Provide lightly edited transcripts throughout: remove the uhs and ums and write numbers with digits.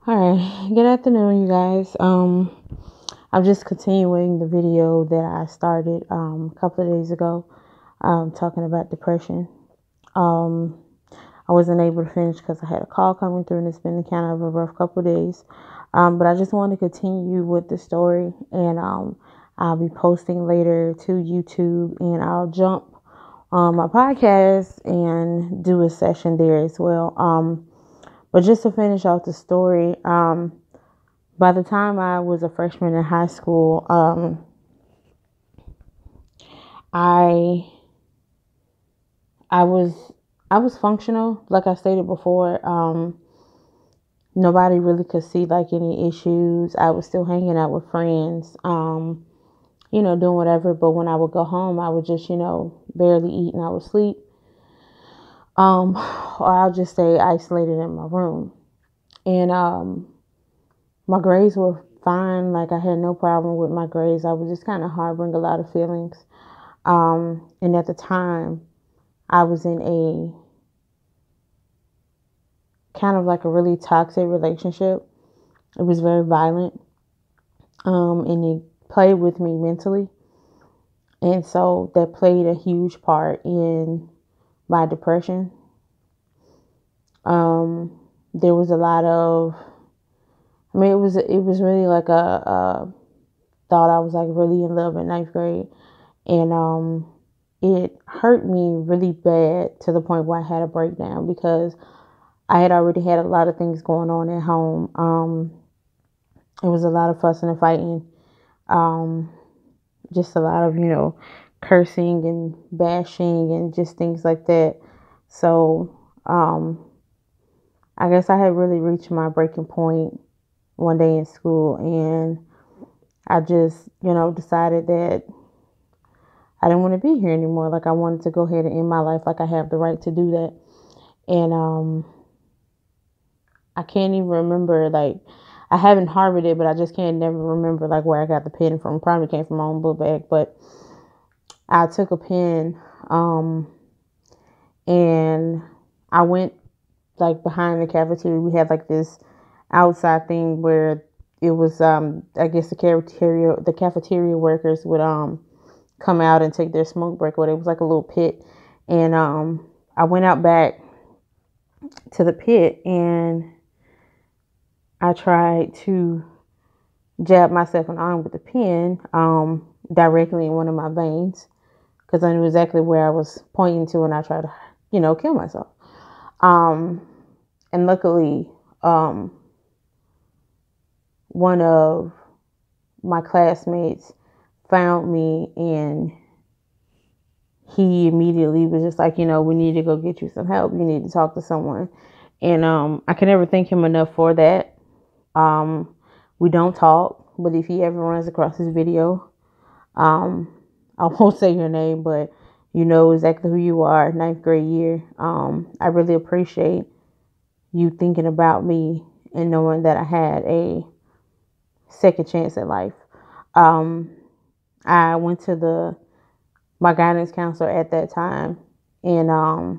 All right, good afternoon, you guys. I'm just continuing the video that I started a couple of days ago, talking about depression. Um, I wasn't able to finish because I had a call coming through, and it's been kind of a rough couple of days. But I just want to continue with the story, and I'll be posting later to YouTube, and I'll jump on my podcast and do a session there as well. But just to finish off the story, by the time I was a freshman in high school, I I was I was functional, like I stated before. Nobody really could see like any issues. I was still hanging out with friends, doing whatever. But when I would go home, I would just, barely eat and I would sleep. Or I'll just stay isolated in my room. And my grades were fine. Like I had no problem with my grades. I was just kind of harboring a lot of feelings. And at the time, I was in a kind of like a really toxic relationship. It was very violent, and it played with me mentally. And so that played a huge part in my depression. There was a lot of, it was really like a thought I was like really in love in ninth grade. And it hurt me really bad to the point where I had a breakdown because I had already had a lot of things going on at home. It was a lot of fussing and fighting, um, just a lot of, cursing and bashing and just things like that. So I guess I had really reached my breaking point one day in school, and I just, decided that I didn't want to be here anymore. Like I wanted to go ahead and end my life. Like I have the right to do that. And I can't even remember, like, I haven't harbored it, but I just can't never remember like where I got the pen from. Probably came from my own book bag, but I took a pen, and I went like behind the cafeteria. We had like this outside thing where it was, I guess the cafeteria workers would come out and take their smoke break. Or it was like a little pit, and I went out back to the pit and I tried to jab myself in the arm with the pen, directly in one of my veins, because I knew exactly where I was pointing to when I tried to, kill myself. Um, and luckily, one of my classmates found me, and he immediately was just like, we need to go get you some help. You need to talk to someone. And I can never thank him enough for that. Um, we don't talk, but if he ever runs across this video, um, I won't say your name, but you know exactly who you are, ninth grade year. I really appreciate you thinking about me and knowing that I had a second chance at life. Um, I went to my guidance counselor at that time, and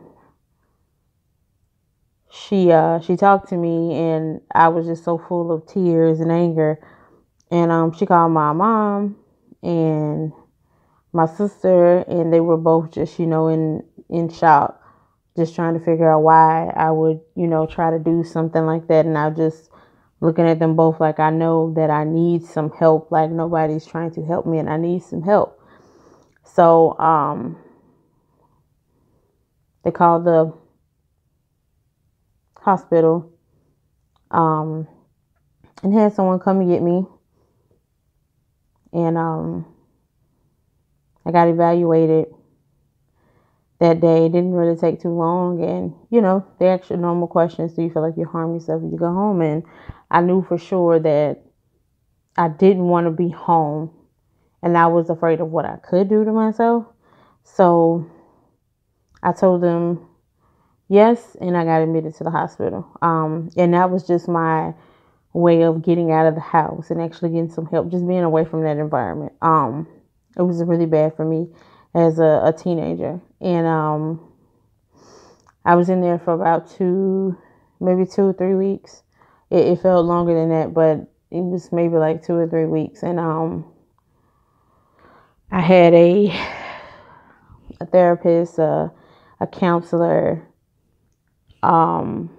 she talked to me, and I was just so full of tears and anger. And she called my mom and my sister, and they were both just, in shock, just trying to figure out why I would, try to do something like that. And I just looking at them both like, I know that I need some help. Like nobody's trying to help me, and I need some help. So they called the hospital, um, and had someone come and get me, and I got evaluated that day. It didn't really take too long, and they asked you normal questions. Do you feel like you harm yourself when you go home? And I knew for sure that I didn't want to be home, and I was afraid of what I could do to myself. So I told them yes, and I got admitted to the hospital. And that was just my way of getting out of the house and actually getting some help, just being away from that environment. It was really bad for me as a teenager, and I was in there for about maybe 2 or 3 weeks, It felt longer than that, but it was maybe like 2 or 3 weeks. And I had a therapist, a counselor. I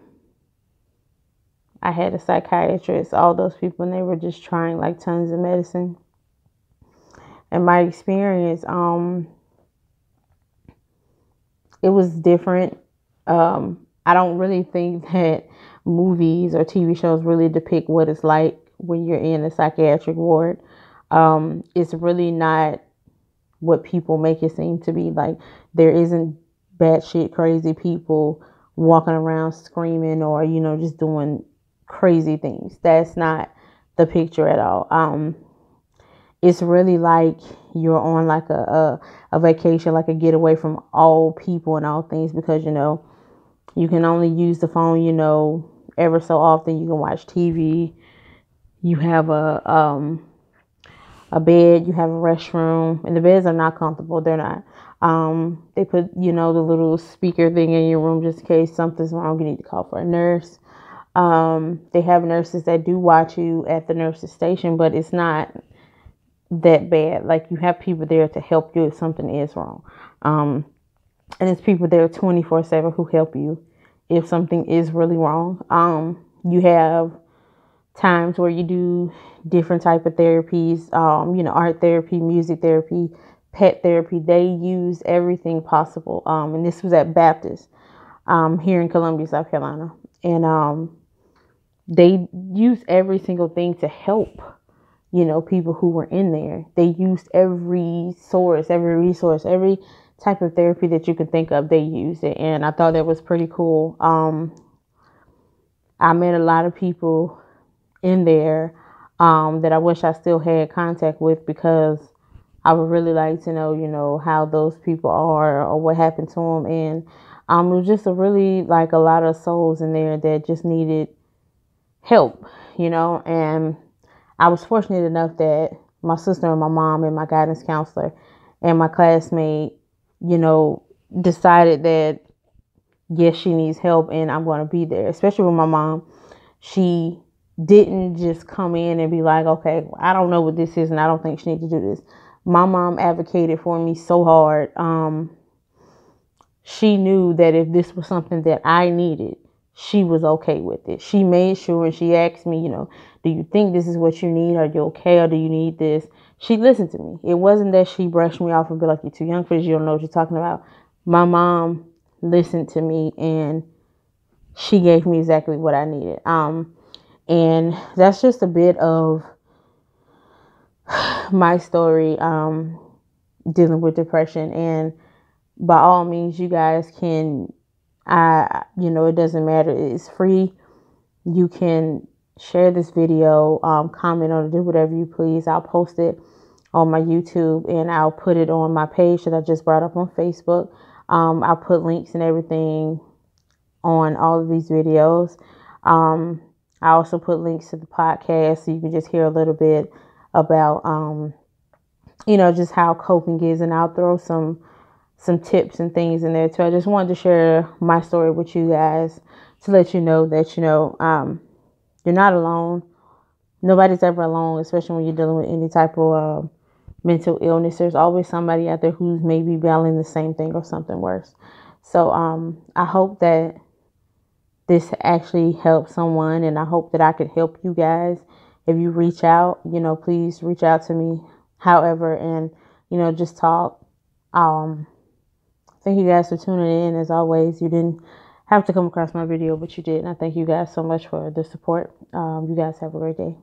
had a psychiatrist, all those people, and they were just trying like tons of medicine. And my experience, it was different. I don't really think that movies or TV shows really depict what it's like when you're in a psychiatric ward. It's really not what people make it seem to be. Like, there isn't batshit crazy people walking around screaming or, just doing crazy things. That's not the picture at all. It's really like you're on like a vacation, like a getaway from all people and all things, because, you can only use the phone, ever so often. You can watch TV. You have a bed, you have a restroom, and the beds are not comfortable. They're not. They put, the little speaker thing in your room just in case something's wrong. You need to call for a nurse. They have nurses that do watch you at the nurse's station, but it's not that bad. Like, you have people there to help you if something is wrong. And it's people there 24/7 who help you if something is really wrong. You have times where you do different type of therapies, art therapy, music therapy, pet therapy. They use everything possible. And this was at Baptist, here in Columbia, South Carolina. And they use every single thing to help, people who were in there. They used every source, every resource, every type of therapy that you could think of. They used it. And I thought that was pretty cool. I met a lot of people in there that I wish I still had contact with, because I would really like to know, how those people are or what happened to them. And it was just a lot of souls in there that just needed help, and I was fortunate enough that my sister and my mom and my guidance counselor and my classmate, decided that, yes, she needs help and I'm going to be there. Especially with my mom. She didn't just come in and be like, okay, I don't know what this is and I don't think she needs to do this. My mom advocated for me so hard. She knew that if this was something that I needed, she was okay with it. She made sure, and she asked me, do you think this is what you need? Are you okay? Or do you need this? She listened to me. It wasn't that she brushed me off and be like, you're too young for this. You don't know what you're talking about. My mom listened to me and she gave me exactly what I needed. And that's just a bit of my story, dealing with depression. And by all means, you guys can, it doesn't matter. It's free. You can share this video, comment on it, do whatever you please. I'll post it on my YouTube and I'll put it on my page that I just brought up on Facebook. I'll put links and everything on all of these videos. I also put links to the podcast so you can just hear a little bit about, just how coping is, and I'll throw some tips and things in there too. I just wanted to share my story with you guys to let you know that, you're not alone. Nobody's ever alone, especially when you're dealing with any type of mental illness. There's always somebody out there who's maybe battling the same thing or something worse. So I hope that this actually helps someone, and I hope that I could help you guys. If you reach out, please reach out to me. However, and just talk. Thank you guys for tuning in. As always, you didn't have to come across my video, but you did. And I thank you guys so much for the support. You guys have a great day.